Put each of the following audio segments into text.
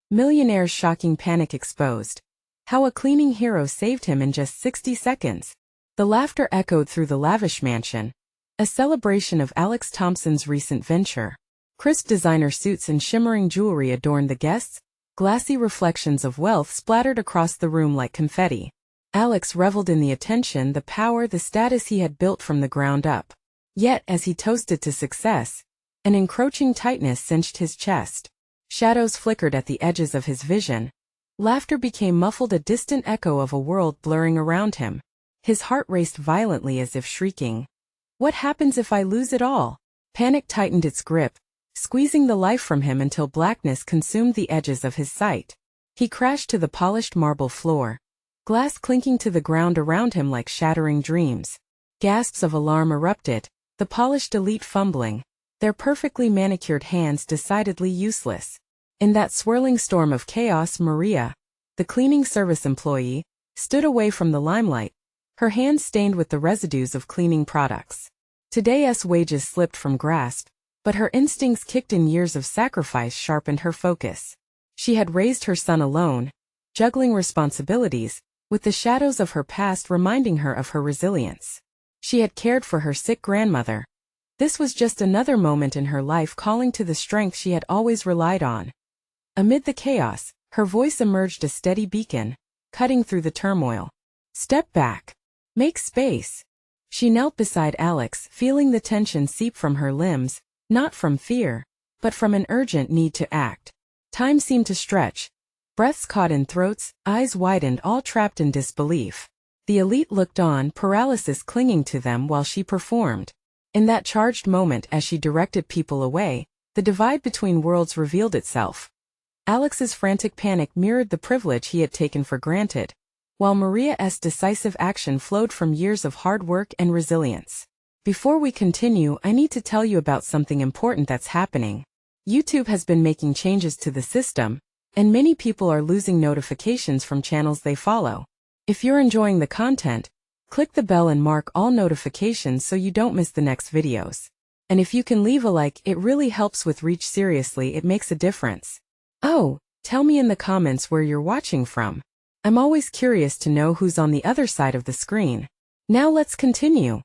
Millionaire's shocking panic exposed. How a cleaning hero saved him in just 60 seconds. The laughter echoed through the lavish mansion, a celebration of Alex Thompson's recent venture. Crisp designer suits and shimmering jewelry adorned the guests, glassy reflections of wealth splattered across the room like confetti. Alex reveled in the attention, the power, the status he had built from the ground up. Yet, as he toasted to success, an encroaching tightness cinched his chest. Shadows flickered at the edges of his vision. Laughter became muffled, a distant echo of a world blurring around him. His heart raced violently as if shrieking. What happens if I lose it all? Panic tightened its grip, squeezing the life from him until blackness consumed the edges of his sight. He crashed to the polished marble floor, glass clinking to the ground around him like shattering dreams. Gasps of alarm erupted, the polished elite fumbling, their perfectly manicured hands decidedly useless. In that swirling storm of chaos, Maria, the cleaning service employee, stood away from the limelight, her hands stained with the residues of cleaning products. Today's wages slipped from grasp, but her instincts kicked in. Years of sacrifice sharpened her focus. She had raised her son alone, juggling responsibilities, with the shadows of her past reminding her of her resilience. She had cared for her sick grandmother. This was just another moment in her life calling to the strength she had always relied on. Amid the chaos, her voice emerged, a steady beacon, cutting through the turmoil. Step back. Make space. She knelt beside Alex, feeling the tension seep from her limbs, not from fear, but from an urgent need to act. Time seemed to stretch. Breaths caught in throats, eyes widened, all trapped in disbelief. The elite looked on, paralysis clinging to them while she performed. In that charged moment, as she directed people away, the divide between worlds revealed itself. Alex's frantic panic mirrored the privilege he had taken for granted, while Maria's decisive action flowed from years of hard work and resilience. Before we continue, I need to tell you about something important that's happening. YouTube has been making changes to the system, and many people are losing notifications from channels they follow. If you're enjoying the content, click the bell and mark all notifications so you don't miss the next videos. And if you can leave a like, it really helps with reach. Seriously, it makes a difference. Oh, tell me in the comments where you're watching from. I'm always curious to know who's on the other side of the screen. Now let's continue.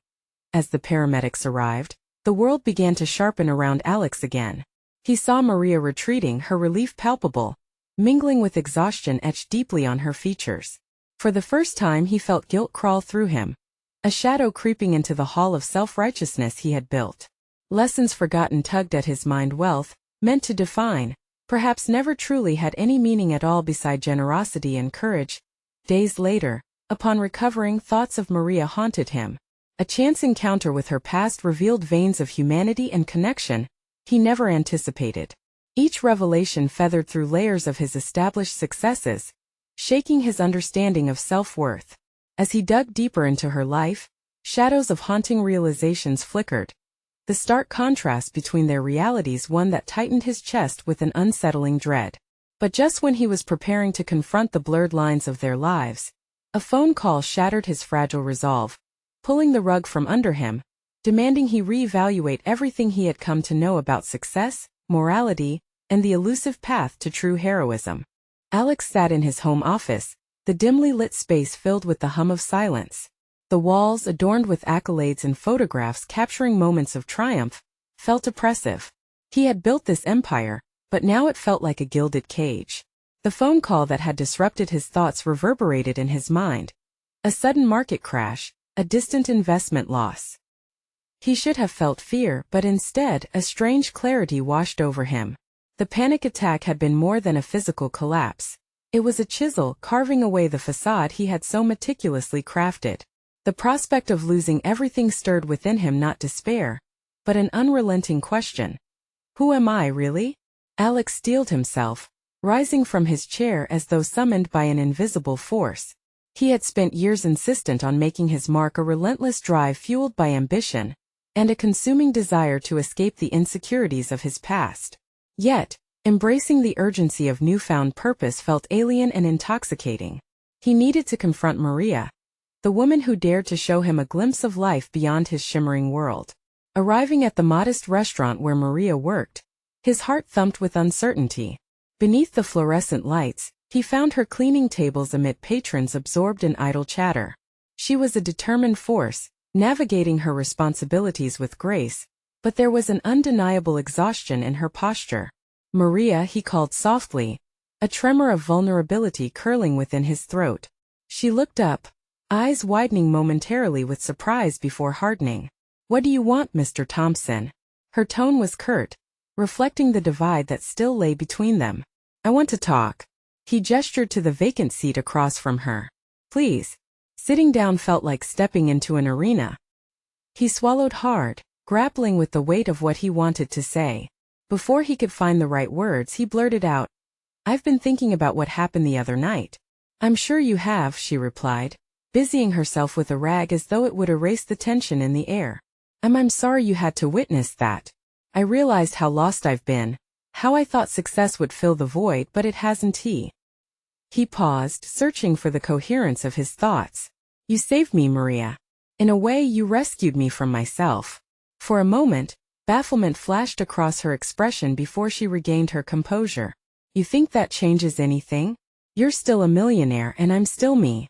As the paramedics arrived, the world began to sharpen around Alex again. He saw Maria retreating, her relief palpable, mingling with exhaustion etched deeply on her features. For the first time he felt guilt crawl through him, a shadow creeping into the hall of self-righteousness he had built. Lessons forgotten tugged at his mind, wealth, meant to define, perhaps never truly had any meaning at all beside generosity and courage. Days later, upon recovering, thoughts of Maria haunted him. A chance encounter with her past revealed veins of humanity and connection he never anticipated. Each revelation feathered through layers of his established successes, shaking his understanding of self-worth. As he dug deeper into her life, shadows of haunting realizations flickered. The stark contrast between their realities, one that tightened his chest with an unsettling dread. But just when he was preparing to confront the blurred lines of their lives, a phone call shattered his fragile resolve, pulling the rug from under him, demanding he reevaluate everything he had come to know about success, morality, and the elusive path to true heroism. Alex sat in his home office, the dimly lit space filled with the hum of silence. The walls, adorned with accolades and photographs capturing moments of triumph, felt oppressive. He had built this empire, but now it felt like a gilded cage. The phone call that had disrupted his thoughts reverberated in his mind. A sudden market crash, a distant investment loss. He should have felt fear, but instead, a strange clarity washed over him. The panic attack had been more than a physical collapse. It was a chisel carving away the facade he had so meticulously crafted. The prospect of losing everything stirred within him not despair, but an unrelenting question. Who am I really? Alex steeled himself, rising from his chair as though summoned by an invisible force. He had spent years insistent on making his mark, a relentless drive fueled by ambition, and a consuming desire to escape the insecurities of his past. Yet, embracing the urgency of newfound purpose felt alien and intoxicating. He needed to confront Maria, the woman who dared to show him a glimpse of life beyond his shimmering world. Arriving at the modest restaurant where Maria worked, his heart thumped with uncertainty. Beneath the fluorescent lights, he found her cleaning tables amid patrons absorbed in idle chatter. She was a determined force, navigating her responsibilities with grace, but there was an undeniable exhaustion in her posture. "Maria," he called softly, a tremor of vulnerability curling within his throat. She looked up, eyes widening momentarily with surprise before hardening. "What do you want, Mr. Thompson?" Her tone was curt, reflecting the divide that still lay between them. "I want to talk." He gestured to the vacant seat across from her. "Please." Sitting down felt like stepping into an arena. He swallowed hard, grappling with the weight of what he wanted to say. Before he could find the right words, he blurted out, "I've been thinking about what happened the other night." "I'm sure you have," she replied, busying herself with a rag as though it would erase the tension in the air. I'm sorry you had to witness that. I realized how lost I've been, how I thought success would fill the void, but it hasn't." He paused, searching for the coherence of his thoughts. "You saved me, Maria. In a way, you rescued me from myself." For a moment, bafflement flashed across her expression before she regained her composure. "You think that changes anything? You're still a millionaire and I'm still me."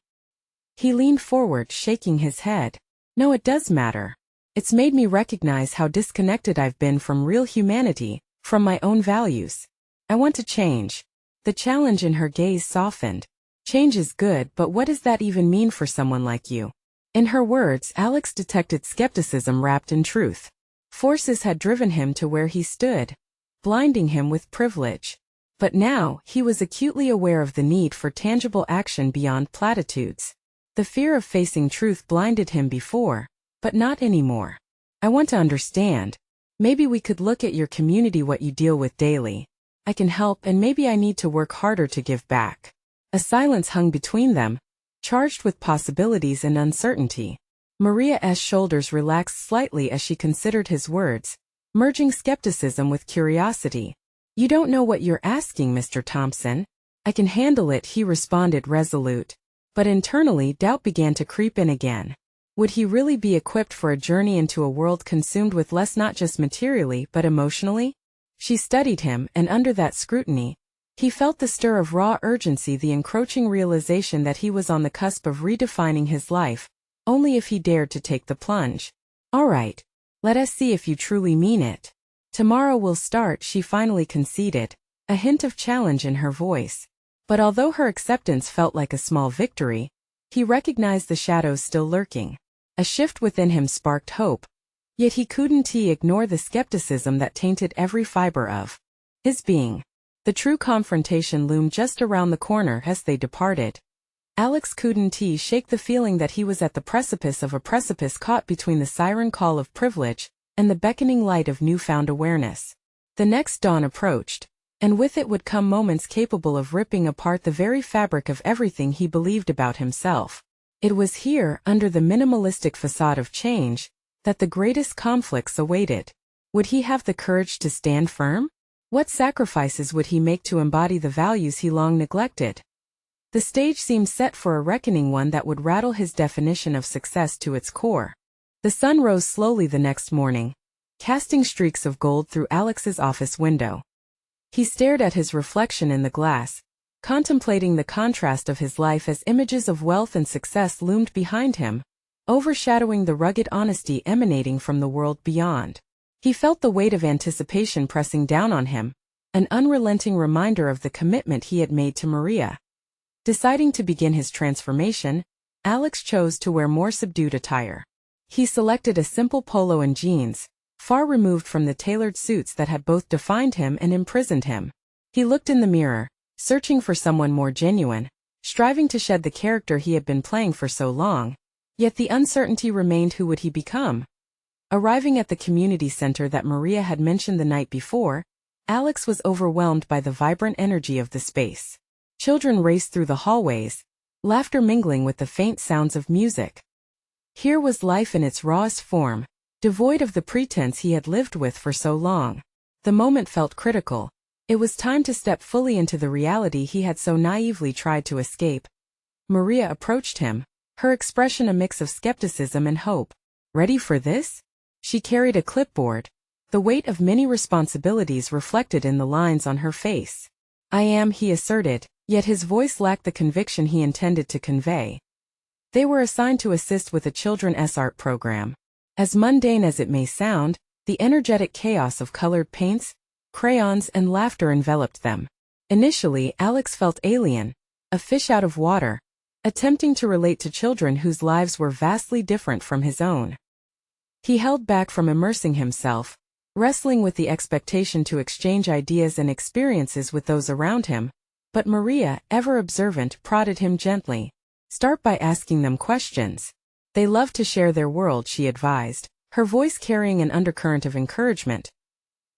He leaned forward, shaking his head. "No, it does matter. It's made me recognize how disconnected I've been from real humanity, from my own values. I want to change." The challenge in her gaze softened. "Change is good, but what does that even mean for someone like you?" In her words, Alex detected skepticism wrapped in truth. Forces had driven him to where he stood, blinding him with privilege. But now, he was acutely aware of the need for tangible action beyond platitudes. The fear of facing truth blinded him before, but not anymore. "I want to understand. Maybe we could look at your community, what you deal with daily. I can help, and maybe I need to work harder to give back." A silence hung between them, charged with possibilities and uncertainty. Maria's shoulders relaxed slightly as she considered his words, merging skepticism with curiosity. "You don't know what you're asking, Mr. Thompson." "I can handle it," he responded, resolute. But internally, doubt began to creep in again. Would he really be equipped for a journey into a world consumed with less, not just materially but emotionally? She studied him, and under that scrutiny, he felt the stir of raw urgency, the encroaching realization that he was on the cusp of redefining his life, only if he dared to take the plunge. "All right. Let us see if you truly mean it. Tomorrow we'll start," she finally conceded, a hint of challenge in her voice. But although her acceptance felt like a small victory, he recognized the shadows still lurking. A shift within him sparked hope, yet he couldn't ignore the skepticism that tainted every fiber of his being. The true confrontation loomed just around the corner as they departed. Alex couldn't shake the feeling that he was at the precipice of a precipice, caught between the siren call of privilege and the beckoning light of newfound awareness. The next dawn approached, and with it would come moments capable of ripping apart the very fabric of everything he believed about himself. It was here, under the minimalistic facade of change, that the greatest conflicts awaited. Would he have the courage to stand firm? What sacrifices would he make to embody the values he long neglected? The stage seemed set for a reckoning, one that would rattle his definition of success to its core. The sun rose slowly the next morning, casting streaks of gold through Alex's office window. He stared at his reflection in the glass, contemplating the contrast of his life as images of wealth and success loomed behind him, overshadowing the rugged honesty emanating from the world beyond. He felt the weight of anticipation pressing down on him, an unrelenting reminder of the commitment he had made to Maria. Deciding to begin his transformation, Alex chose to wear more subdued attire. He selected a simple polo and jeans, far removed from the tailored suits that had both defined him and imprisoned him. He looked in the mirror, searching for someone more genuine, striving to shed the character he had been playing for so long. Yet the uncertainty remained. Who would he become? Arriving at the community center that Maria had mentioned the night before, Alex was overwhelmed by the vibrant energy of the space. Children raced through the hallways, laughter mingling with the faint sounds of music. Here was life in its rawest form, devoid of the pretense he had lived with for so long. The moment felt critical. It was time to step fully into the reality he had so naively tried to escape. Maria approached him, her expression a mix of skepticism and hope. "Ready for this?" She carried a clipboard, the weight of many responsibilities reflected in the lines on her face. I am, he asserted, yet his voice lacked the conviction he intended to convey. They were assigned to assist with a children's art program. As mundane as it may sound, the energetic chaos of colored paints, crayons, and laughter enveloped them. Initially, Alex felt alien, a fish out of water, attempting to relate to children whose lives were vastly different from his own. He held back from immersing himself, wrestling with the expectation to exchange ideas and experiences with those around him, but Maria, ever observant, prodded him gently. Start by asking them questions. They love to share their world, she advised, her voice carrying an undercurrent of encouragement.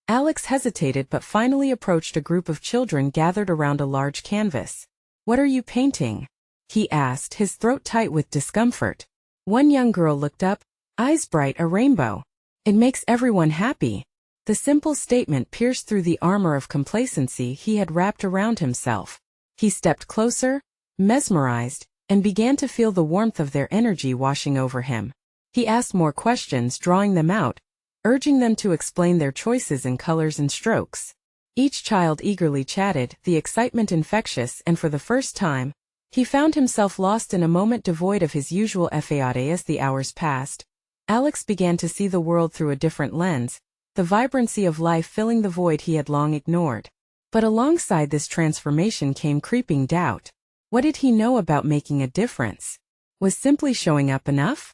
Alex hesitated but finally approached a group of children gathered around a large canvas. What are you painting? He asked, his throat tight with discomfort. One young girl looked up, eyes bright, a rainbow. It makes everyone happy. The simple statement pierced through the armor of complacency he had wrapped around himself. He stepped closer, mesmerized, and began to feel the warmth of their energy washing over him. He asked more questions, drawing them out, urging them to explain their choices in colors and strokes. Each child eagerly chatted, the excitement infectious, and for the first time, he found himself lost in a moment devoid of his usual fade. As the hours passed, Alex began to see the world through a different lens, the vibrancy of life filling the void he had long ignored. But alongside this transformation came creeping doubt. What did he know about making a difference? Was simply showing up enough?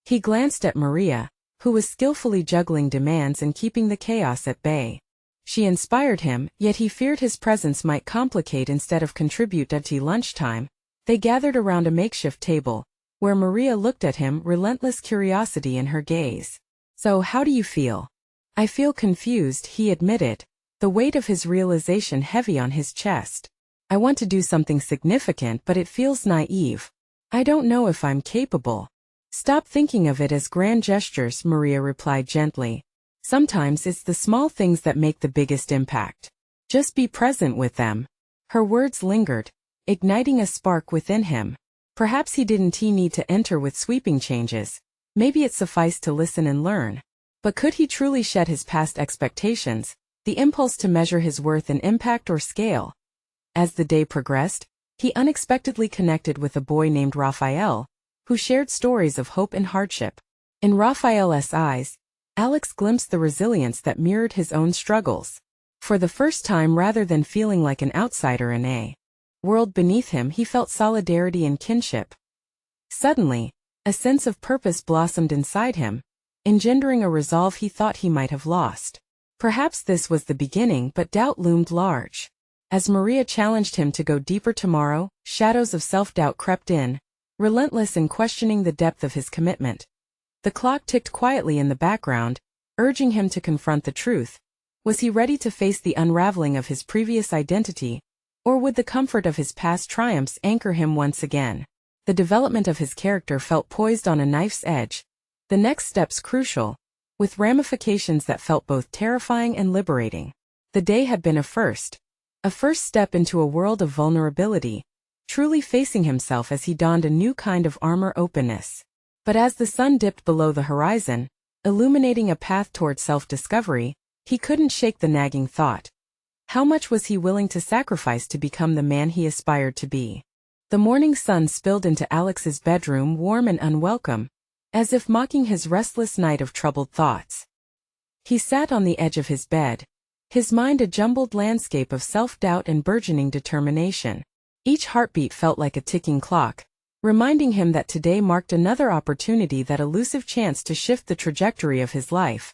He glanced at Maria, who was skillfully juggling demands and keeping the chaos at bay. She inspired him, yet he feared his presence might complicate instead of contribute. At lunchtime, they gathered around a makeshift table, where Maria looked at him, relentless curiosity in her gaze. So how do you feel? I feel confused, he admitted, the weight of his realization heavy on his chest. I want to do something significant, but it feels naive. I don't know if I'm capable. Stop thinking of it as grand gestures, Maria replied gently. Sometimes it's the small things that make the biggest impact. Just be present with them. Her words lingered, igniting a spark within him. Perhaps he didn't need to enter with sweeping changes. Maybe it sufficed to listen and learn. But could he truly shed his past expectations, the impulse to measure his worth in impact or scale? As the day progressed, he unexpectedly connected with a boy named Raphael, who shared stories of hope and hardship. In Raphael's eyes, Alex glimpsed the resilience that mirrored his own struggles. For the first time, rather than feeling like an outsider in a world beneath him, he felt solidarity and kinship. Suddenly, a sense of purpose blossomed inside him, engendering a resolve he thought he might have lost. Perhaps this was the beginning, but doubt loomed large. As Maria challenged him to go deeper tomorrow, shadows of self-doubt crept in, relentless in questioning the depth of his commitment. The clock ticked quietly in the background, urging him to confront the truth. Was he ready to face the unraveling of his previous identity, or would the comfort of his past triumphs anchor him once again? The development of his character felt poised on a knife's edge, the next steps crucial, with ramifications that felt both terrifying and liberating. The day had been a first step into a world of vulnerability, truly facing himself as he donned a new kind of armor, openness. But as the sun dipped below the horizon, illuminating a path toward self-discovery, he couldn't shake the nagging thought. How much was he willing to sacrifice to become the man he aspired to be? The morning sun spilled into Alex's bedroom, warm and unwelcome, as if mocking his restless night of troubled thoughts. He sat on the edge of his bed, his mind a jumbled landscape of self-doubt and burgeoning determination. Each heartbeat felt like a ticking clock, reminding him that today marked another opportunity, that elusive chance to shift the trajectory of his life.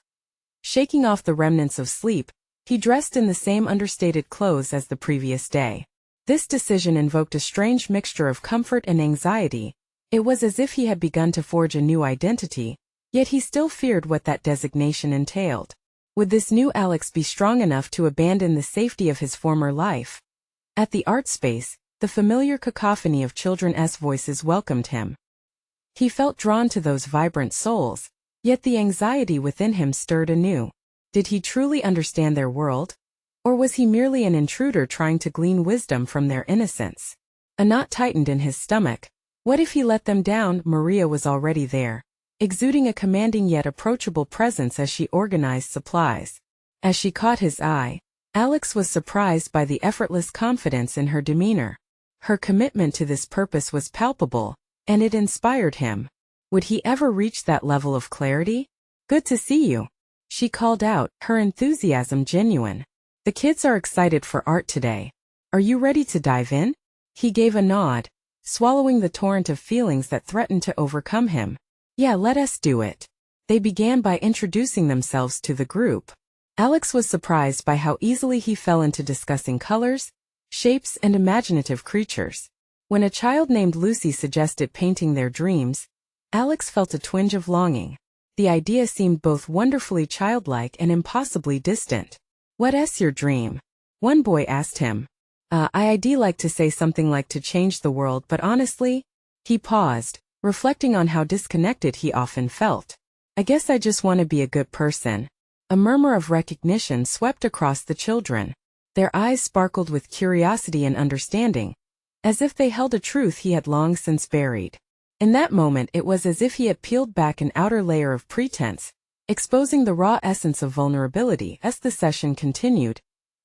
Shaking off the remnants of sleep, he dressed in the same understated clothes as the previous day. This decision invoked a strange mixture of comfort and anxiety. It was as if he had begun to forge a new identity, yet he still feared what that designation entailed. Would this new Alex be strong enough to abandon the safety of his former life? At the art space, the familiar cacophony of children's voices welcomed him. He felt drawn to those vibrant souls, yet the anxiety within him stirred anew. Did he truly understand their world? Or was he merely an intruder trying to glean wisdom from their innocence? A knot tightened in his stomach. What if he let them down? Maria was already there, exuding a commanding yet approachable presence as she organized supplies. As she caught his eye, Alex was surprised by the effortless confidence in her demeanor. Her commitment to this purpose was palpable, and it inspired him. Would he ever reach that level of clarity? Good to see you, she called out, her enthusiasm genuine. The kids are excited for art today. Are you ready to dive in? He gave a nod, swallowing the torrent of feelings that threatened to overcome him. Yeah, let us do it. They began by introducing themselves to the group. Alex was surprised by how easily he fell into discussing colors, shapes, and imaginative creatures. When a child named Lucy suggested painting their dreams, Alex felt a twinge of longing. The idea seemed both wonderfully childlike and impossibly distant. What's your dream? One boy asked him. I'd like to say something like to change the world, but honestly, he paused, reflecting on how disconnected he often felt. I guess I just want to be a good person. A murmur of recognition swept across the children. Their eyes sparkled with curiosity and understanding, as if they held a truth he had long since buried. In that moment it was as if he had peeled back an outer layer of pretense, exposing the raw essence of vulnerability. As the session continued,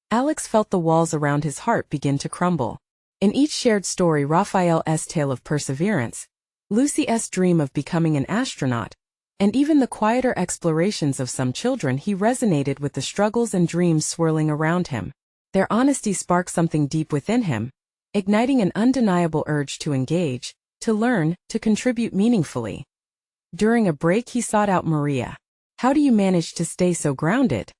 Alex felt the walls around his heart begin to crumble. In each shared story, Raphael's tale of perseverance, Lucy's dream of becoming an astronaut, and even the quieter explorations of some children, he resonated with the struggles and dreams swirling around him. Their honesty sparked something deep within him, igniting an undeniable urge to engage, to learn, to contribute meaningfully. During a break he sought out Maria. How do you manage to stay so grounded?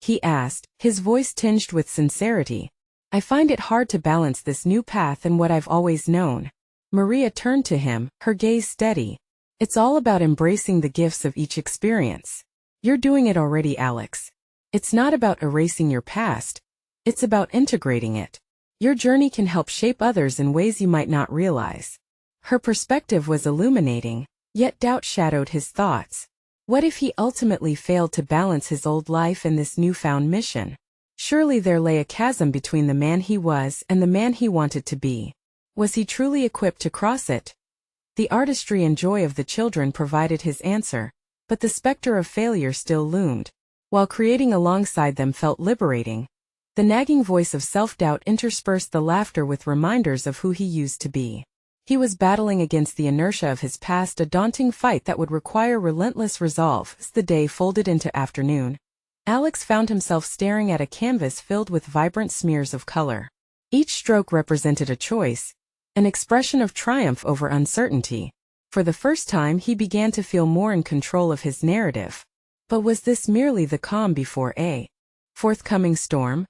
He asked, his voice tinged with sincerity. I find it hard to balance this new path and what I've always known. Maria turned to him, her gaze steady. It's all about embracing the gifts of each experience. You're doing it already, Alex. It's not about erasing your past. It's about integrating it. Your journey can help shape others in ways you might not realize. Her perspective was illuminating, yet doubt shadowed his thoughts. What if he ultimately failed to balance his old life and this newfound mission? Surely there lay a chasm between the man he was and the man he wanted to be. Was he truly equipped to cross it? The artistry and joy of the children provided his answer, but the specter of failure still loomed. While creating alongside them felt liberating, the nagging voice of self-doubt interspersed the laughter with reminders of who he used to be. He was battling against the inertia of his past, a daunting fight that would require relentless resolve. As the day folded into afternoon, Alex found himself staring at a canvas filled with vibrant smears of color. Each stroke represented a choice, an expression of triumph over uncertainty. For the first time he began to feel more in control of his narrative. But was this merely the calm before a forthcoming storm?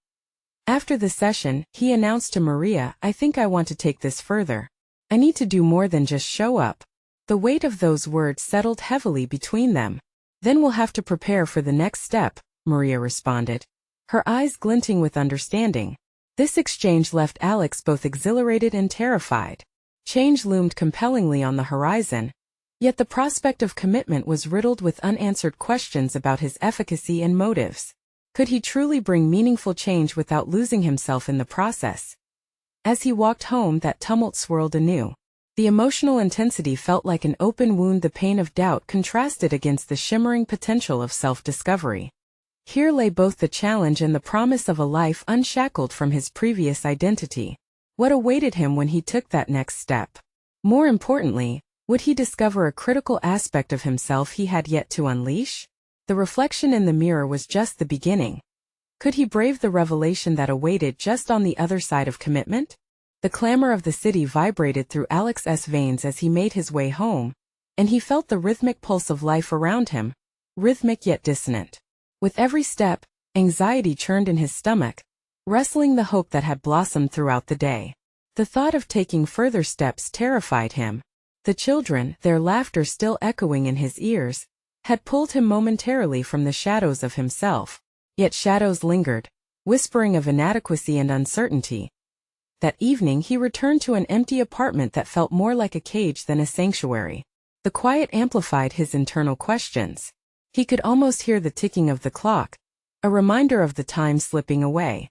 After the session, he announced to Maria, I think I want to take this further. I need to do more than just show up. The weight of those words settled heavily between them. Then we'll have to prepare for the next step, Maria responded, her eyes glinting with understanding. This exchange left Alex both exhilarated and terrified. Change loomed compellingly on the horizon, yet the prospect of commitment was riddled with unanswered questions about his efficacy and motives. Could he truly bring meaningful change without losing himself in the process? As he walked home, that tumult swirled anew. The emotional intensity felt like an open wound, the pain of doubt contrasted against the shimmering potential of self-discovery. Here lay both the challenge and the promise of a life unshackled from his previous identity. What awaited him when he took that next step? More importantly, would he discover a critical aspect of himself he had yet to unleash? The reflection in the mirror was just the beginning. Could he brave the revelation that awaited just on the other side of commitment? The clamor of the city vibrated through Alex's veins as he made his way home, and he felt the rhythmic pulse of life around him, rhythmic yet dissonant. With every step, anxiety churned in his stomach, wrestling the hope that had blossomed throughout the day. The thought of taking further steps terrified him. The children, their laughter still echoing in his ears, had pulled him momentarily from the shadows of himself. Yet shadows lingered, whispering of inadequacy and uncertainty. That evening he returned to an empty apartment that felt more like a cage than a sanctuary. The quiet amplified his internal questions. He could almost hear the ticking of the clock, a reminder of the time slipping away.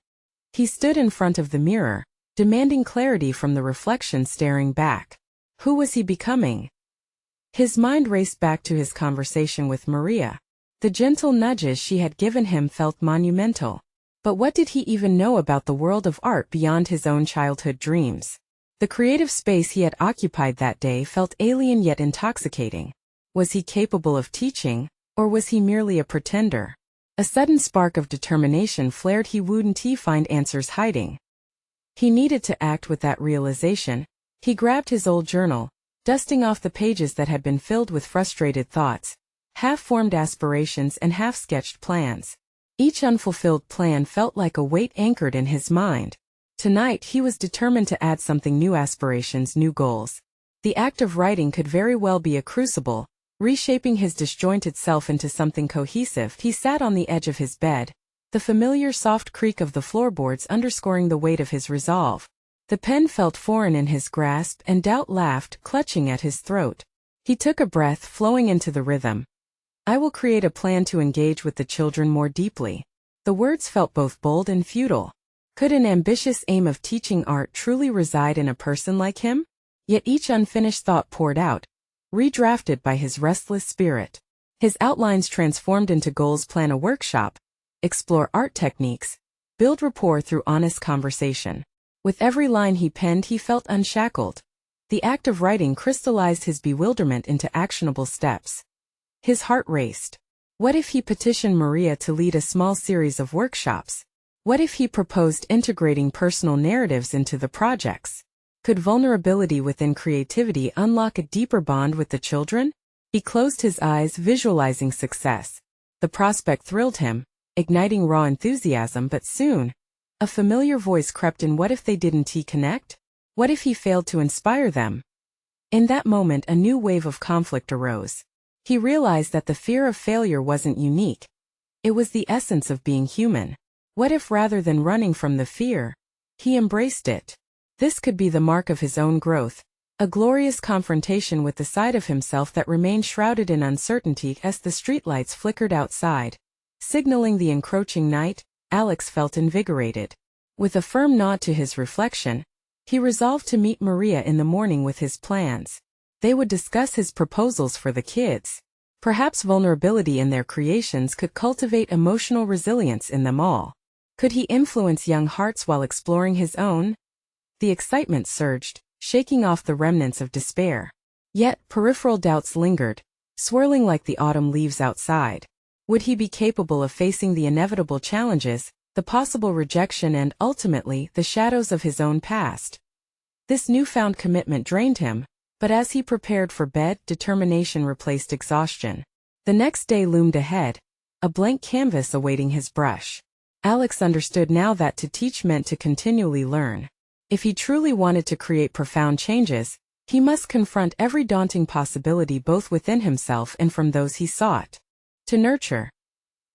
He stood in front of the mirror, demanding clarity from the reflection staring back. Who was he becoming? His mind raced back to his conversation with Maria. The gentle nudges she had given him felt monumental. But what did he even know about the world of art beyond his own childhood dreams? The creative space he had occupied that day felt alien yet intoxicating. Was he capable of teaching, or was he merely a pretender? A sudden spark of determination flared. He wouldn't find answers hiding. He needed to act. With that realization, he grabbed his old journal, dusting off the pages that had been filled with frustrated thoughts, half-formed aspirations and half-sketched plans. Each unfulfilled plan felt like a weight anchored in his mind. Tonight he was determined to add something new: aspirations, new goals. The act of writing could very well be a crucible, reshaping his disjointed self into something cohesive. He sat on the edge of his bed, the familiar soft creak of the floorboards underscoring the weight of his resolve. The pen felt foreign in his grasp, and doubt laughed, clutching at his throat. He took a breath, flowing into the rhythm. I will create a plan to engage with the children more deeply. The words felt both bold and futile. Could an ambitious aim of teaching art truly reside in a person like him? Yet each unfinished thought poured out, redrafted by his restless spirit. His outlines transformed into goals: plan a workshop, explore art techniques, build rapport through honest conversation. With every line he penned, he felt unshackled. The act of writing crystallized his bewilderment into actionable steps. His heart raced. What if he petitioned Maria to lead a small series of workshops? What if he proposed integrating personal narratives into the projects? Could vulnerability within creativity unlock a deeper bond with the children? He closed his eyes, visualizing success. The prospect thrilled him, igniting raw enthusiasm. But soon, a familiar voice crept in. What if they didn't connect? What if he failed to inspire them? In that moment, a new wave of conflict arose. He realized that the fear of failure wasn't unique. It was the essence of being human. What if, rather than running from the fear, he embraced it? This could be the mark of his own growth, a glorious confrontation with the side of himself that remained shrouded in uncertainty. As the streetlights flickered outside, signaling the encroaching night, Alex felt invigorated. With a firm nod to his reflection, he resolved to meet Maria in the morning with his plans. They would discuss his proposals for the kids. Perhaps vulnerability in their creations could cultivate emotional resilience in them all. Could he influence young hearts while exploring his own? The excitement surged, shaking off the remnants of despair. Yet, peripheral doubts lingered, swirling like the autumn leaves outside. Would he be capable of facing the inevitable challenges, the possible rejection and, ultimately, the shadows of his own past? This newfound commitment drained him, but as he prepared for bed, determination replaced exhaustion. The next day loomed ahead, a blank canvas awaiting his brush. Alex understood now that to teach meant to continually learn. If he truly wanted to create profound changes, he must confront every daunting possibility both within himself and from those he sought to nurture.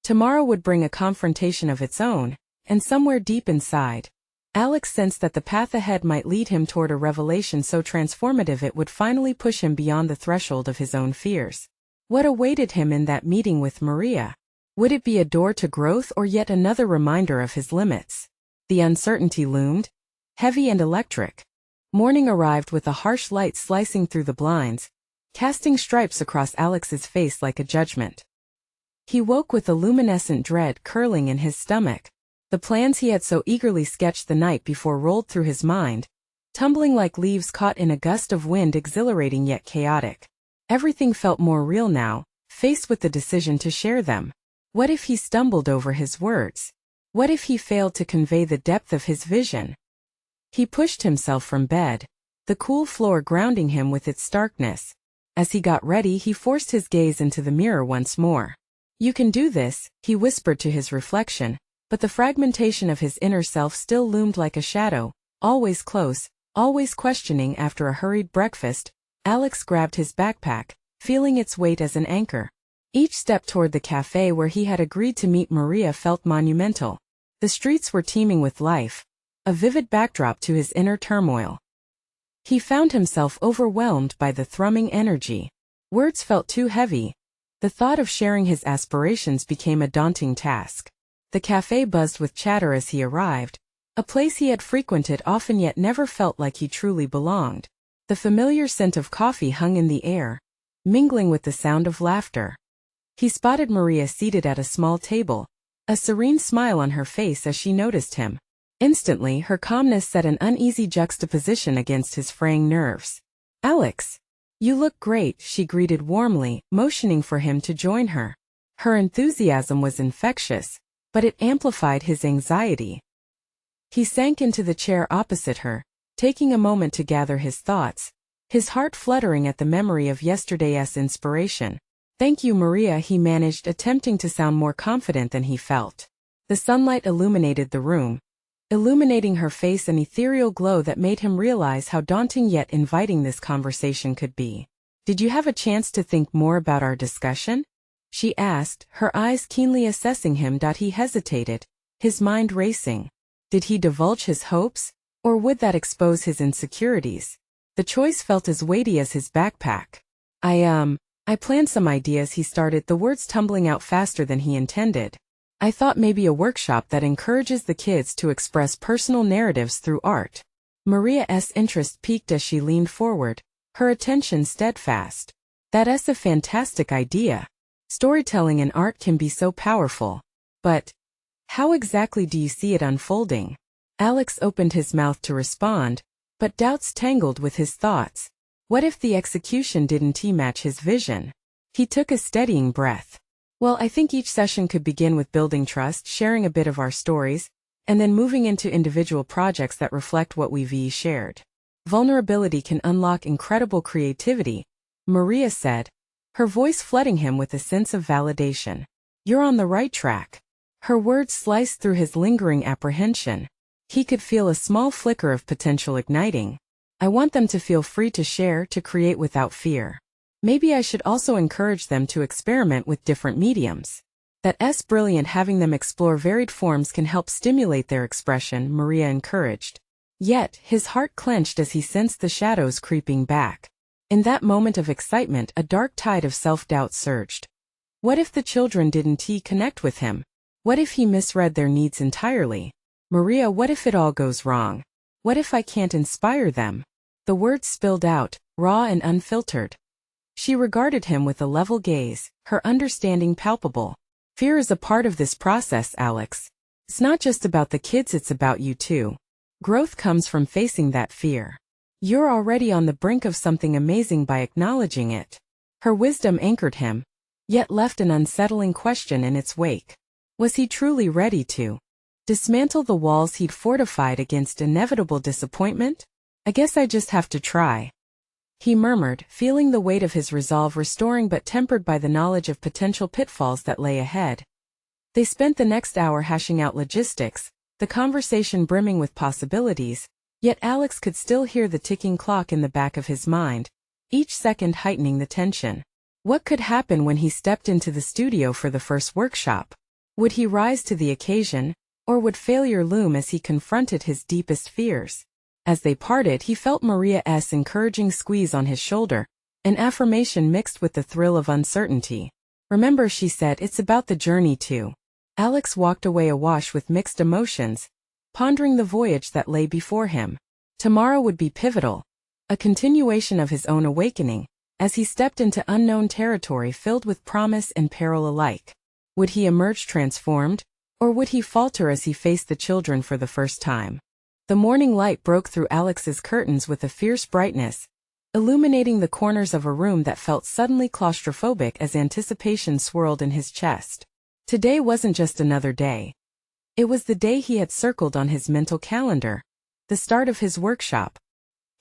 Tomorrow would bring a confrontation of its own, and somewhere deep inside, Alex sensed that the path ahead might lead him toward a revelation so transformative it would finally push him beyond the threshold of his own fears. What awaited him in that meeting with Maria? Would it be a door to growth or yet another reminder of his limits? The uncertainty loomed, heavy and electric. Morning arrived with a harsh light slicing through the blinds, casting stripes across Alex's face like a judgment. He woke with a luminescent dread curling in his stomach. The plans he had so eagerly sketched the night before rolled through his mind, tumbling like leaves caught in a gust of wind, exhilarating yet chaotic. Everything felt more real now, faced with the decision to share them. What if he stumbled over his words? What if he failed to convey the depth of his vision? He pushed himself from bed, the cool floor grounding him with its starkness. As he got ready, he forced his gaze into the mirror once more. You can do this, he whispered to his reflection. But the fragmentation of his inner self still loomed like a shadow, always close, always questioning. After a hurried breakfast, Alex grabbed his backpack, feeling its weight as an anchor. Each step toward the cafe where he had agreed to meet Maria felt monumental. The streets were teeming with life, a vivid backdrop to his inner turmoil. He found himself overwhelmed by the thrumming energy. Words felt too heavy. The thought of sharing his aspirations became a daunting task. The cafe buzzed with chatter as he arrived, a place he had frequented often yet never felt like he truly belonged. The familiar scent of coffee hung in the air, mingling with the sound of laughter. He spotted Maria seated at a small table, a serene smile on her face as she noticed him. Instantly, her calmness set an uneasy juxtaposition against his fraying nerves. "Alex, you look great," she greeted warmly, motioning for him to join her. Her enthusiasm was infectious, but it amplified his anxiety. He sank into the chair opposite her, taking a moment to gather his thoughts, his heart fluttering at the memory of yesterday's inspiration. "Thank you, Maria," he managed, attempting to sound more confident than he felt. The sunlight illuminated the room, illuminating her face, an ethereal glow that made him realize how daunting yet inviting this conversation could be. "Did you have a chance to think more about our discussion?" she asked, her eyes keenly assessing him. He hesitated, his mind racing. Did he divulge his hopes, or would that expose his insecurities? The choice felt as weighty as his backpack. I planned some ideas," he started, the words tumbling out faster than he intended. "I thought maybe a workshop that encourages the kids to express personal narratives through art." Maria's interest piqued as she leaned forward, her attention steadfast. "That's a fantastic idea. Storytelling and art can be so powerful. But how exactly do you see it unfolding?" Alex opened his mouth to respond, but doubts tangled with his thoughts. What if the execution didn't match his vision? He took a steadying breath. "Well, I think each session could begin with building trust, sharing a bit of our stories, and then moving into individual projects that reflect what we've shared. Vulnerability can unlock incredible creativity," Maria said, her voice flooding him with a sense of validation. "You're on the right track." Her words sliced through his lingering apprehension. He could feel a small flicker of potential igniting. "I want them to feel free to share, to create without fear. Maybe I should also encourage them to experiment with different mediums. That's brilliant. Having them explore varied forms can help stimulate their expression," Maria encouraged. Yet, his heart clenched as he sensed the shadows creeping back. In that moment of excitement, a dark tide of self-doubt surged. What if the children didn't connect with him? What if he misread their needs entirely? "Maria, what if it all goes wrong? What if I can't inspire them?" The words spilled out, raw and unfiltered. She regarded him with a level gaze, her understanding palpable. "Fear is a part of this process, Alex. It's not just about the kids, it's about you too. Growth comes from facing that fear. You're already on the brink of something amazing by acknowledging it." Her wisdom anchored him, yet left an unsettling question in its wake. Was he truly ready to dismantle the walls he'd fortified against inevitable disappointment? "I guess I just have to try," he murmured, feeling the weight of his resolve restoring but tempered by the knowledge of potential pitfalls that lay ahead. They spent the next hour hashing out logistics, the conversation brimming with possibilities, yet Alex could still hear the ticking clock in the back of his mind, each second heightening the tension. What could happen when he stepped into the studio for the first workshop? Would he rise to the occasion, or would failure loom as he confronted his deepest fears? As they parted, he felt Maria's encouraging squeeze on his shoulder, an affirmation mixed with the thrill of uncertainty. "Remember," she said, "it's about the journey too." Alex walked away awash with mixed emotions, pondering the voyage that lay before him. Tomorrow would be pivotal, a continuation of his own awakening, as he stepped into unknown territory filled with promise and peril alike. Would he emerge transformed, or would he falter as he faced the children for the first time? The morning light broke through Alex's curtains with a fierce brightness, illuminating the corners of a room that felt suddenly claustrophobic as anticipation swirled in his chest. Today wasn't just another day. It was the day he had circled on his mental calendar, the start of his workshop.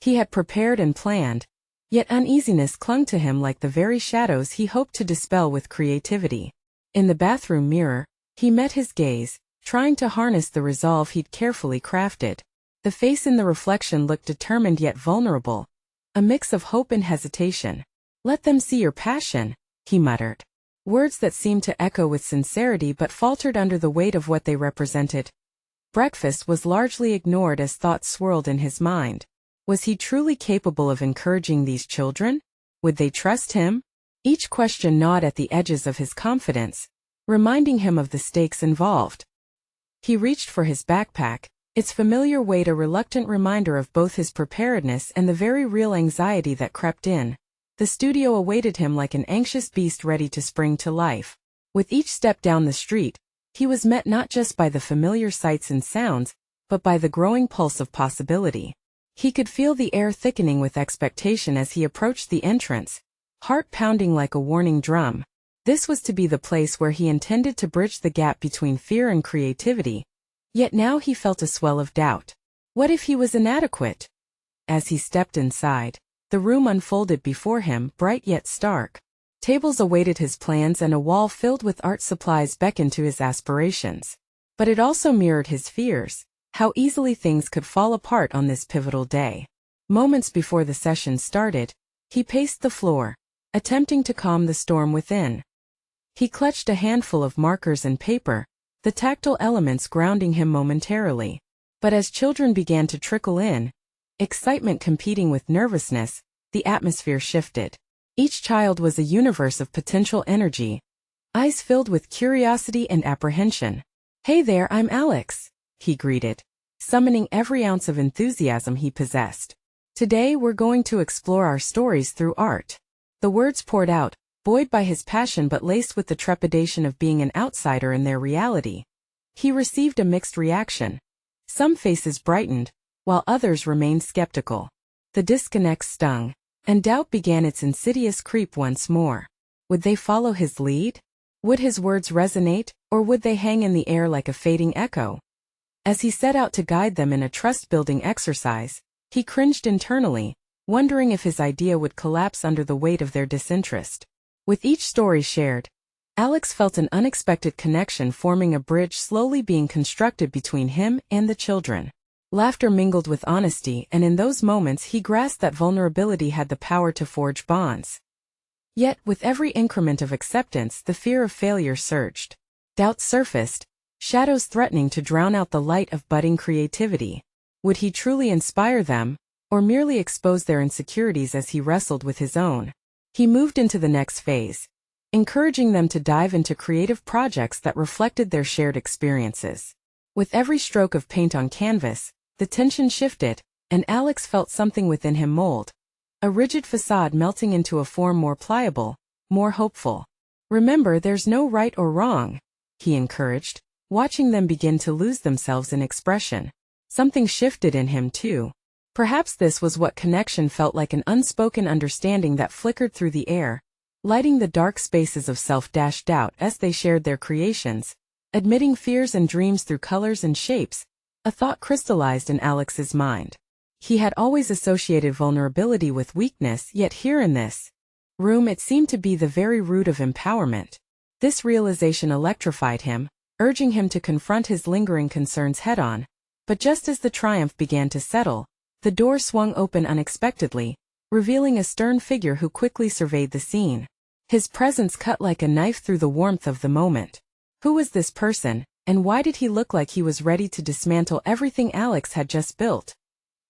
He had prepared and planned, yet uneasiness clung to him like the very shadows he hoped to dispel with creativity. In the bathroom mirror, he met his gaze, trying to harness the resolve he'd carefully crafted. The face in the reflection looked determined yet vulnerable, a mix of hope and hesitation. "Let them see your passion," he muttered. Words that seemed to echo with sincerity but faltered under the weight of what they represented. Breakfast was largely ignored as thoughts swirled in his mind. Was he truly capable of encouraging these children? Would they trust him? Each question gnawed at the edges of his confidence, reminding him of the stakes involved. He reached for his backpack, its familiar weight a reluctant reminder of both his preparedness and the very real anxiety that crept in. The studio awaited him like an anxious beast ready to spring to life. With each step down the street, He was met not just by the familiar sights and sounds, but by the growing pulse of possibility. He could feel the air thickening with expectation as he approached the entrance, heart pounding like a warning drum. This was to be the place where he intended to bridge the gap between fear and creativity. Yet now he felt a swell of doubt. What if he was inadequate? As he stepped inside, the room unfolded before him, bright yet stark. Tables awaited his plans and a wall filled with art supplies beckoned to his aspirations. But it also mirrored his fears, how easily things could fall apart on this pivotal day. Moments before the session started, he paced the floor, attempting to calm the storm within. He clutched a handful of markers and paper, the tactile elements grounding him momentarily. But as children began to trickle in, excitement competing with nervousness, the atmosphere shifted. Each child was a universe of potential energy, eyes filled with curiosity and apprehension. "Hey there, I'm Alex," he greeted, summoning every ounce of enthusiasm he possessed. "Today we're going to explore our stories through art." The words poured out, buoyed by his passion but laced with the trepidation of being an outsider in their reality. He received a mixed reaction. Some faces brightened, while others remained skeptical. The disconnect stung, and doubt began its insidious creep once more. Would they follow his lead? Would his words resonate, or would they hang in the air like a fading echo? As he set out to guide them in a trust-building exercise, he cringed internally, wondering if his idea would collapse under the weight of their disinterest. With each story shared, Alex felt an unexpected connection forming, a bridge slowly being constructed between him and the children. Laughter mingled with honesty, and in those moments he grasped that vulnerability had the power to forge bonds. Yet, with every increment of acceptance, the fear of failure surged. Doubts surfaced, shadows threatening to drown out the light of budding creativity. Would he truly inspire them, or merely expose their insecurities as he wrestled with his own? He moved into the next phase, encouraging them to dive into creative projects that reflected their shared experiences. With every stroke of paint on canvas, the tension shifted, and Alex felt something within him mold. A rigid facade melting into a form more pliable, more hopeful. "Remember, there's no right or wrong," he encouraged, watching them begin to lose themselves in expression. Something shifted in him too. Perhaps this was what connection felt like, an unspoken understanding that flickered through the air, lighting the dark spaces of self-doubt as they shared their creations, admitting fears and dreams through colors and shapes. A thought crystallized in Alex's mind. He had always associated vulnerability with weakness, yet here in this room it seemed to be the very root of empowerment. This realization electrified him, urging him to confront his lingering concerns head-on. But just as the triumph began to settle, the door swung open unexpectedly, revealing a stern figure who quickly surveyed the scene. His presence cut like a knife through the warmth of the moment. Who was this person, and why did he look like he was ready to dismantle everything Alex had just built?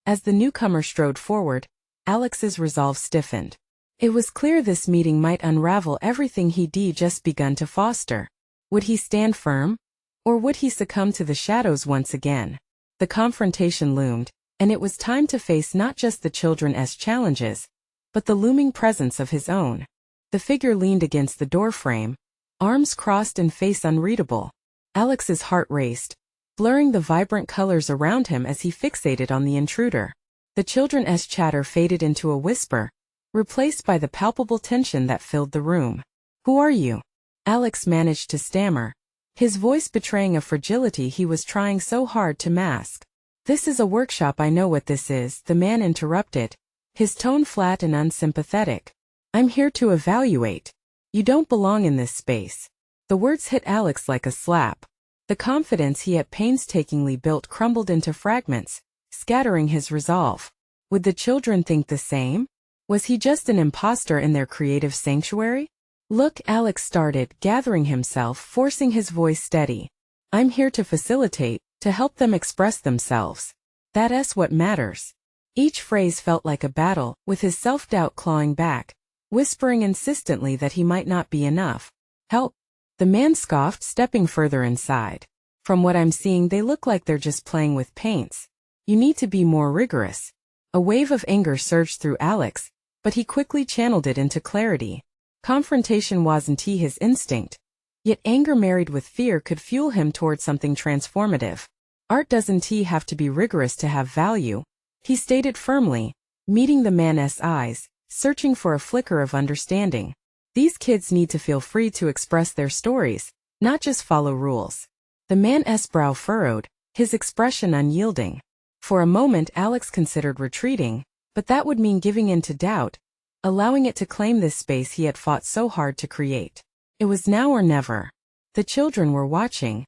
As the newcomer strode forward, Alex's resolve stiffened. It was clear this meeting might unravel everything he'd just begun to foster. Would he stand firm? Or would he succumb to the shadows once again? The confrontation loomed, and it was time to face not just the children's challenges, but the looming presence of his own. The figure leaned against the doorframe, arms crossed and face unreadable. Alex's heart raced, blurring the vibrant colors around him as he fixated on the intruder. The children's chatter faded into a whisper, replaced by the palpable tension that filled the room. "Who are you?" Alex managed to stammer, his voice betraying a fragility he was trying so hard to mask. "This is a workshop." "I know what this is," the man interrupted, his tone flat and unsympathetic. "I'm here to evaluate. You don't belong in this space." The words hit Alex like a slap. The confidence he had painstakingly built crumbled into fragments, scattering his resolve. Would the children think the same? Was he just an imposter in their creative sanctuary? "Look," Alex started, gathering himself, forcing his voice steady. "I'm here to facilitate, to help them express themselves. That's what matters." Each phrase felt like a battle, with his self-doubt clawing back, whispering insistently that he might not be enough. "Help," the man scoffed, stepping further inside. "From what I'm seeing, they look like they're just playing with paints. You need to be more rigorous." A wave of anger surged through Alex, but he quickly channeled it into clarity. Confrontation wasn't his instinct. Yet anger married with fear could fuel him toward something transformative. Art doesn't have to be rigorous to have value, he stated firmly, meeting the man's eyes, searching for a flicker of understanding. These kids need to feel free to express their stories, not just follow rules. The man's brow furrowed, his expression unyielding. For a moment Alex considered retreating, but that would mean giving in to doubt, allowing it to claim this space he had fought so hard to create. It was now or never. The children were watching.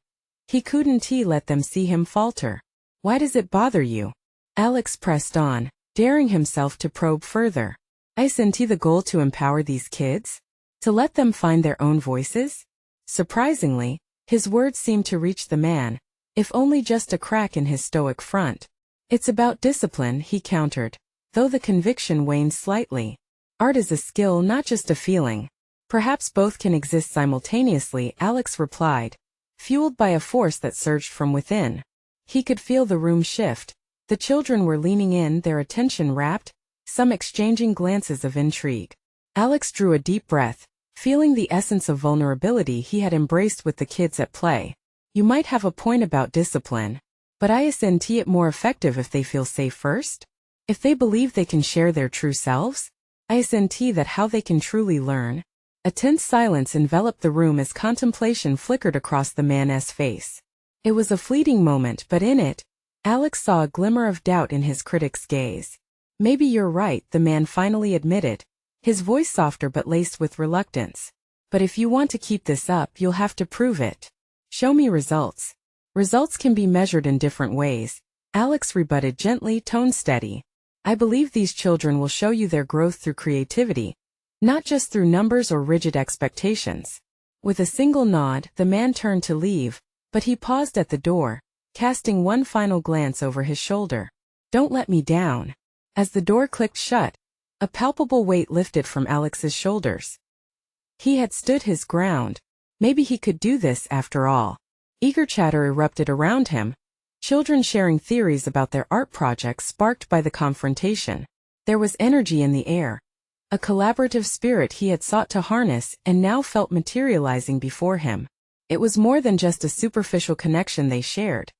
He couldn't let them see him falter. Why does it bother you? Alex pressed on, daring himself to probe further. Isn't the goal to empower these kids? To let them find their own voices? Surprisingly, his words seemed to reach the man, if only just a crack in his stoic front. It's about discipline, he countered, though the conviction waned slightly. Art is a skill, not just a feeling. Perhaps both can exist simultaneously, Alex replied, fueled by a force that surged from within. He could feel the room shift. The children were leaning in, their attention rapt, some exchanging glances of intrigue. Alex drew a deep breath, feeling the essence of vulnerability he had embraced with the kids at play. You might have a point about discipline, but isn't it more effective if they feel safe first? If they believe they can share their true selves? Isn't that how they can truly learn? A tense silence enveloped the room as contemplation flickered across the man's face. It was a fleeting moment, but in it, Alex saw a glimmer of doubt in his critic's gaze. Maybe you're right, the man finally admitted, his voice softer but laced with reluctance. But if you want to keep this up, you'll have to prove it. Show me results. Results can be measured in different ways, Alex rebutted gently, tone steady. I believe these children will show you their growth through creativity, not just through numbers or rigid expectations. With a single nod, the man turned to leave, but he paused at the door, casting one final glance over his shoulder. Don't let me down. As the door clicked shut, a palpable weight lifted from Alex's shoulders. He had stood his ground. Maybe he could do this after all. Eager chatter erupted around him, children sharing theories about their art projects sparked by the confrontation. There was energy in the air, a collaborative spirit he had sought to harness and now felt materializing before him. It was more than just a superficial connection they shared.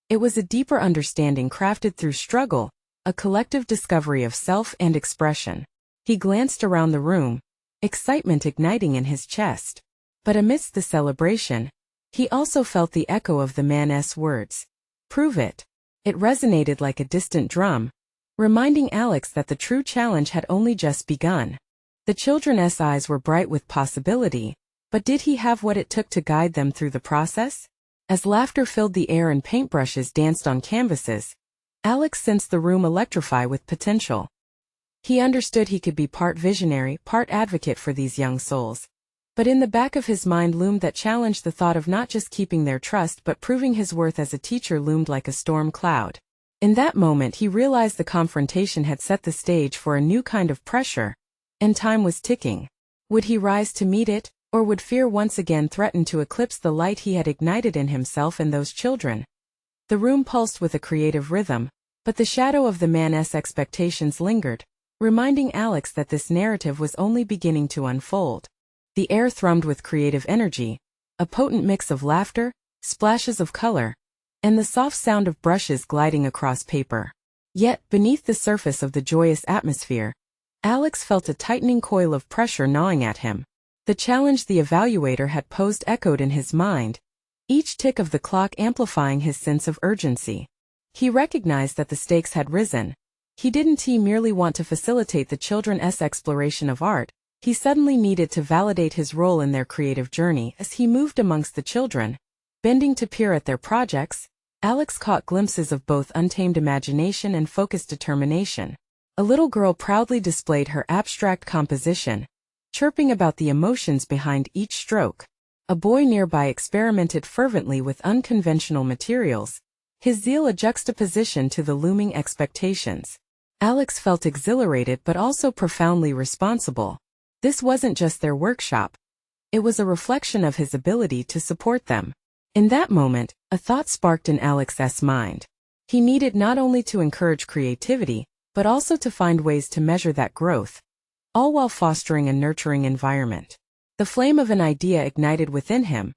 It was a deeper understanding crafted through struggle, a collective discovery of self and expression. He glanced around the room, excitement igniting in his chest. But amidst the celebration, he also felt the echo of the man's words. Prove it. It resonated like a distant drum, reminding Alex that the true challenge had only just begun. The children's eyes were bright with possibility, but did he have what it took to guide them through the process? As laughter filled the air and paintbrushes danced on canvases, Alex sensed the room electrify with potential. He understood he could be part visionary, part advocate for these young souls. But in the back of his mind loomed that challenge, the thought of not just keeping their trust but proving his worth as a teacher loomed like a storm cloud. In that moment he realized the confrontation had set the stage for a new kind of pressure, and time was ticking. Would he rise to meet it, or would fear once again threaten to eclipse the light he had ignited in himself and those children? The room pulsed with a creative rhythm, but the shadow of the man's expectations lingered, reminding Alex that this narrative was only beginning to unfold. The air thrummed with creative energy, a potent mix of laughter, splashes of color, and the soft sound of brushes gliding across paper. Yet, beneath the surface of the joyous atmosphere, Alex felt a tightening coil of pressure gnawing at him. The challenge the evaluator had posed echoed in his mind, each tick of the clock amplifying his sense of urgency. He recognized that the stakes had risen. He didn't merely want to facilitate the children's exploration of art, he suddenly needed to validate his role in their creative journey. As he moved amongst the children, bending to peer at their projects, Alex caught glimpses of both untamed imagination and focused determination. A little girl proudly displayed her abstract composition, chirping about the emotions behind each stroke. A boy nearby experimented fervently with unconventional materials, his zeal a juxtaposition to the looming expectations. Alex felt exhilarated but also profoundly responsible. This wasn't just their workshop. It was a reflection of his ability to support them. In that moment, a thought sparked in Alex's mind. He needed not only to encourage creativity, but also to find ways to measure that growth, all while fostering a nurturing environment. The flame of an idea ignited within him,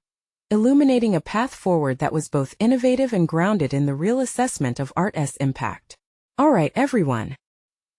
illuminating a path forward that was both innovative and grounded in the real assessment of art's impact. "All right, everyone,"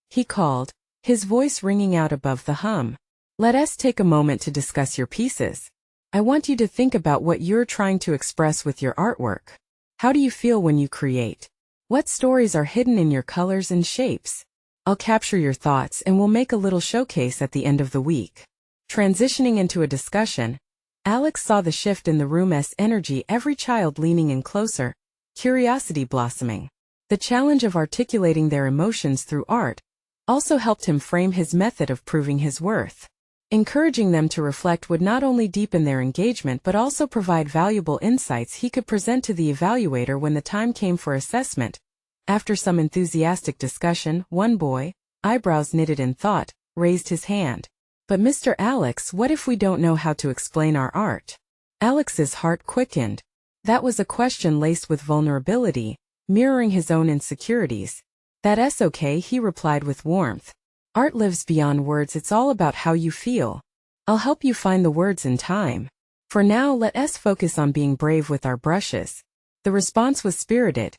he called, his voice ringing out above the hum. "Let us take a moment to discuss your pieces. I want you to think about what you're trying to express with your artwork. How do you feel when you create? What stories are hidden in your colors and shapes? I'll capture your thoughts and we'll make a little showcase at the end of the week." Transitioning into a discussion, Alex saw the shift in the room's energy, every child leaning in closer, curiosity blossoming. The challenge of articulating their emotions through art also helped him frame his method of proving his worth. Encouraging them to reflect would not only deepen their engagement but also provide valuable insights he could present to the evaluator when the time came for assessment. After some enthusiastic discussion, one boy, eyebrows knitted in thought, raised his hand. "But Mr. Alex, what if we don't know how to explain our art?" Alex's heart quickened. That was a question laced with vulnerability, mirroring his own insecurities. "That's okay," he replied with warmth. "Art lives beyond words, it's all about how you feel. I'll help you find the words in time. For now, let us focus on being brave with our brushes." The response was spirited.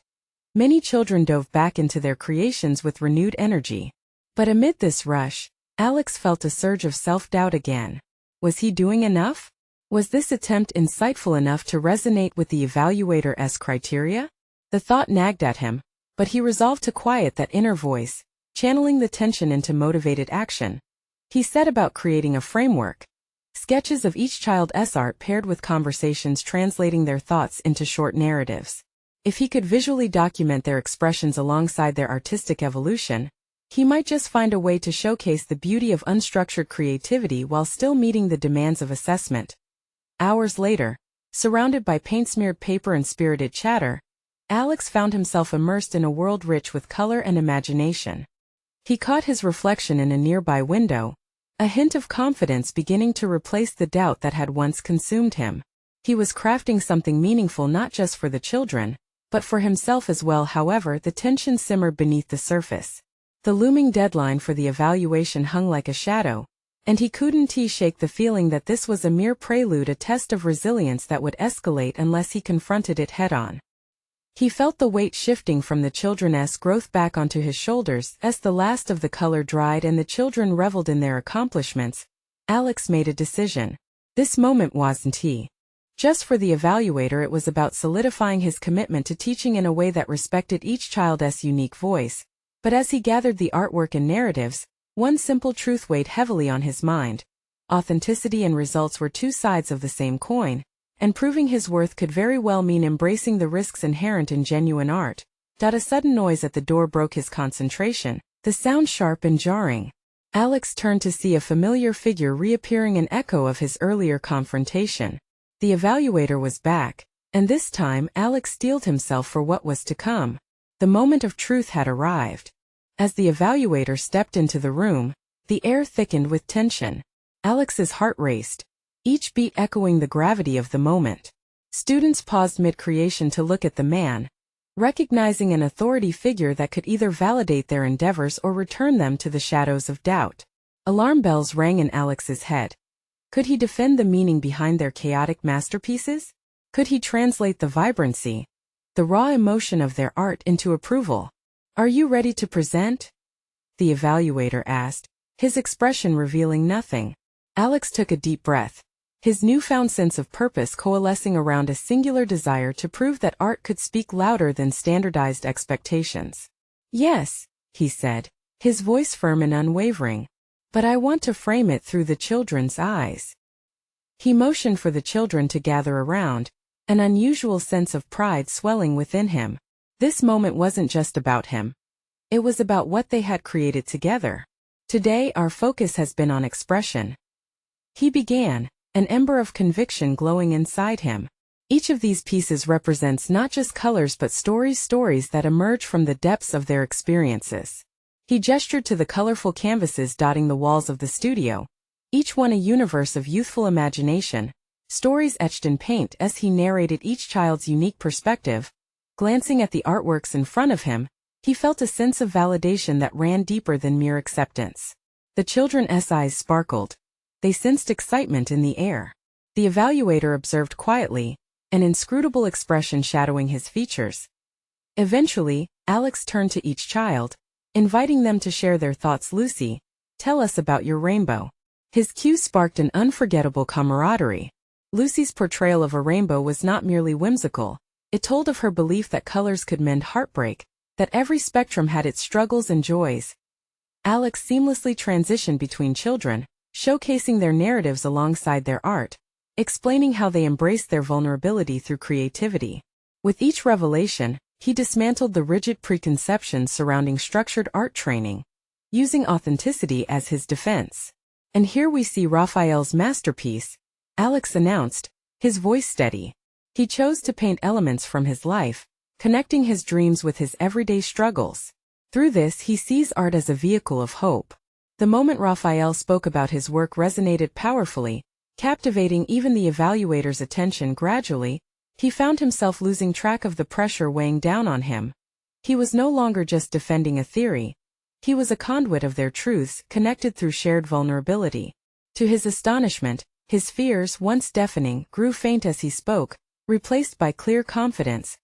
Many children dove back into their creations with renewed energy. But amid this rush, Alex felt a surge of self-doubt again. Was he doing enough? Was this attempt insightful enough to resonate with the evaluator's criteria? The thought nagged at him, but he resolved to quiet that inner voice, channeling the tension into motivated action. He set about creating a framework. Sketches of each child's art paired with conversations translating their thoughts into short narratives. If he could visually document their expressions alongside their artistic evolution, he might just find a way to showcase the beauty of unstructured creativity while still meeting the demands of assessment. Hours later, surrounded by paint-smeared paper and spirited chatter, Alex found himself immersed in a world rich with color and imagination. He caught his reflection in a nearby window, a hint of confidence beginning to replace the doubt that had once consumed him. He was crafting something meaningful not just for the children, but for himself as well. However, the tension simmered beneath the surface. The looming deadline for the evaluation hung like a shadow, and he couldn't shake the feeling that this was a mere prelude, a test of resilience that would escalate unless he confronted it head-on. He felt the weight shifting from the children's growth back onto his shoulders as the last of the color dried and the children reveled in their accomplishments. Alex made a decision. This moment wasn't just for the evaluator, it was about solidifying his commitment to teaching in a way that respected each child's unique voice. But as he gathered the artwork and narratives, one simple truth weighed heavily on his mind. Authenticity and results were two sides of the same coin, and proving his worth could very well mean embracing the risks inherent in genuine art. A sudden noise at the door broke his concentration, the sound sharp and jarring. Alex turned to see a familiar figure reappearing, an echo of his earlier confrontation. The evaluator was back, and this time Alex steeled himself for what was to come. The moment of truth had arrived. As the evaluator stepped into the room, the air thickened with tension. Alex's heart raced, each beat echoing the gravity of the moment. Students paused mid-creation to look at the man, recognizing an authority figure that could either validate their endeavors or return them to the shadows of doubt. Alarm bells rang in Alex's head. Could he defend the meaning behind their chaotic masterpieces? Could he translate the vibrancy, the raw emotion of their art into approval? "Are you ready to present?" the evaluator asked, his expression revealing nothing. Alex took a deep breath, his newfound sense of purpose coalescing around a singular desire to prove that art could speak louder than standardized expectations. "Yes," he said, his voice firm and unwavering, "but I want to frame it through the children's eyes." He motioned for the children to gather around, an unusual sense of pride swelling within him. This moment wasn't just about him. It was about what they had created together. "Today our focus has been on expression," he began, an ember of conviction glowing inside him. Each of these pieces represents not just colors but stories that emerge from the depths of their experiences. He gestured to the colorful canvases dotting the walls of the studio, each one a universe of youthful imagination, stories etched in paint. As he narrated each child's unique perspective, glancing at the artworks in front of him, he felt a sense of validation that ran deeper than mere acceptance. The children's eyes sparkled. They sensed excitement in the air. The evaluator observed quietly, an inscrutable expression shadowing his features. Eventually, Alex turned to each child, inviting them to share their thoughts. Lucy, tell us about your rainbow. His cue sparked an unforgettable camaraderie. Lucy's portrayal of a rainbow was not merely whimsical. It told of her belief that colors could mend heartbreak, that every spectrum had its struggles and joys. Alex seamlessly transitioned between children, showcasing their narratives alongside their art, explaining how they embraced their vulnerability through creativity. With each revelation, he dismantled the rigid preconceptions surrounding structured art training, using authenticity as his defense. And here we see Raphael's masterpiece, Alex announced, his voice steady. He chose to paint elements from his life, connecting his dreams with his everyday struggles. Through this, he sees art as a vehicle of hope. The moment Raphael spoke about his work resonated powerfully, captivating even the evaluator's attention. Gradually, he found himself losing track of the pressure weighing down on him. He was no longer just defending a theory. He was a conduit of their truths, connected through shared vulnerability. To his astonishment, his fears, once deafening, grew faint as he spoke, replaced by clear confidence.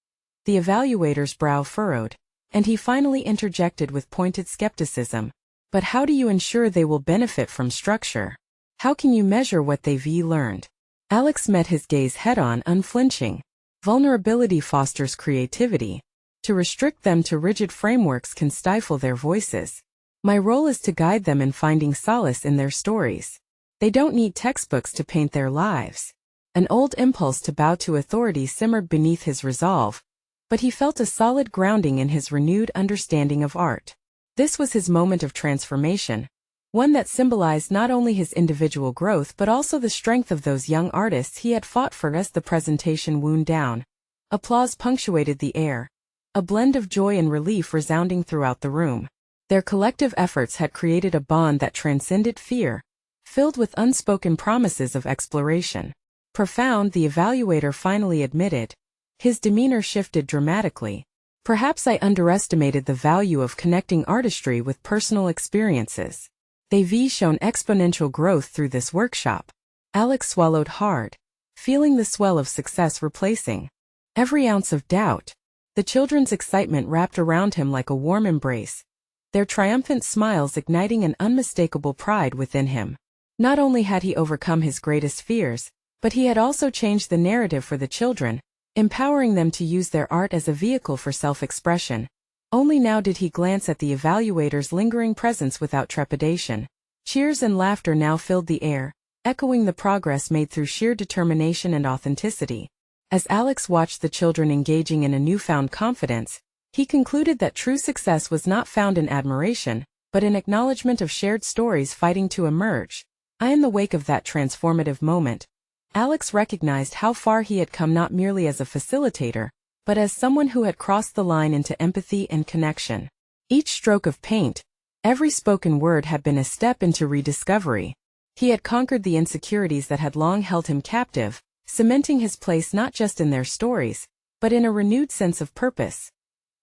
The evaluator's brow furrowed, and he finally interjected with pointed skepticism. But how do you ensure they will benefit from structure? How can you measure what they've learned? Alex met his gaze head-on, unflinching. Vulnerability fosters creativity. To restrict them to rigid frameworks can stifle their voices. My role is to guide them in finding solace in their stories. They don't need textbooks to paint their lives. An old impulse to bow to authority simmered beneath his resolve, but he felt a solid grounding in his renewed understanding of art. This was his moment of transformation, one that symbolized not only his individual growth but also the strength of those young artists he had fought for. As the presentation wound down, applause punctuated the air, a blend of joy and relief resounding throughout the room. Their collective efforts had created a bond that transcended fear, filled with unspoken promises of exploration. Profound, the evaluator finally admitted. His demeanor shifted dramatically. Perhaps I underestimated the value of connecting artistry with personal experiences. They've shown exponential growth through this workshop. Alex swallowed hard, feeling the swell of success replacing every ounce of doubt. The children's excitement wrapped around him like a warm embrace, their triumphant smiles igniting an unmistakable pride within him. Not only had he overcome his greatest fears, but he had also changed the narrative for the children, empowering them to use their art as a vehicle for self-expression. Only now did he glance at the evaluator's lingering presence without trepidation. Cheers and laughter now filled the air, echoing the progress made through sheer determination and authenticity. As Alex watched the children engaging in a newfound confidence, he concluded that true success was not found in admiration, but in acknowledgement of shared stories fighting to emerge. In the wake of that transformative moment, Alex recognized how far he had come, not merely as a facilitator, but as someone who had crossed the line into empathy and connection. Each stroke of paint, every spoken word had been a step into rediscovery. He had conquered the insecurities that had long held him captive, cementing his place not just in their stories, but in a renewed sense of purpose.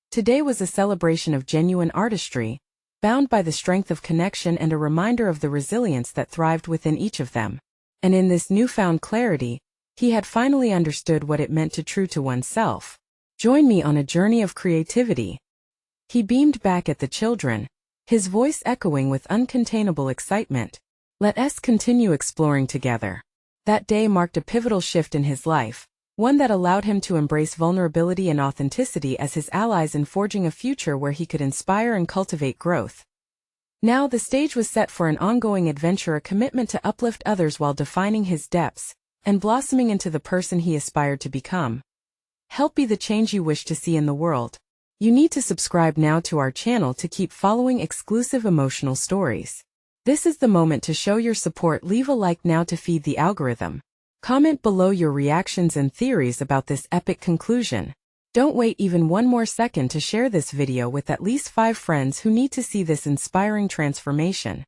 Today was a celebration of genuine artistry, bound by the strength of connection and a reminder of the resilience that thrived within each of them. And in this newfound clarity, he had finally understood what it meant to true to oneself. Join me on a journey of creativity. He beamed back at the children, his voice echoing with uncontainable excitement. Let us continue exploring together. That day marked a pivotal shift in his life, one that allowed him to embrace vulnerability and authenticity as his allies in forging a future where he could inspire and cultivate growth. Now the stage was set for an ongoing adventure, a commitment to uplift others while defining his depths and blossoming into the person he aspired to become. Help be the change you wish to see in the world. You need to subscribe now to our channel to keep following exclusive emotional stories. This is the moment to show your support. Leave a like now to feed the algorithm. Comment below your reactions and theories about this epic conclusion. Don't wait even one more second to share this video with at least 5 friends who need to see this inspiring transformation.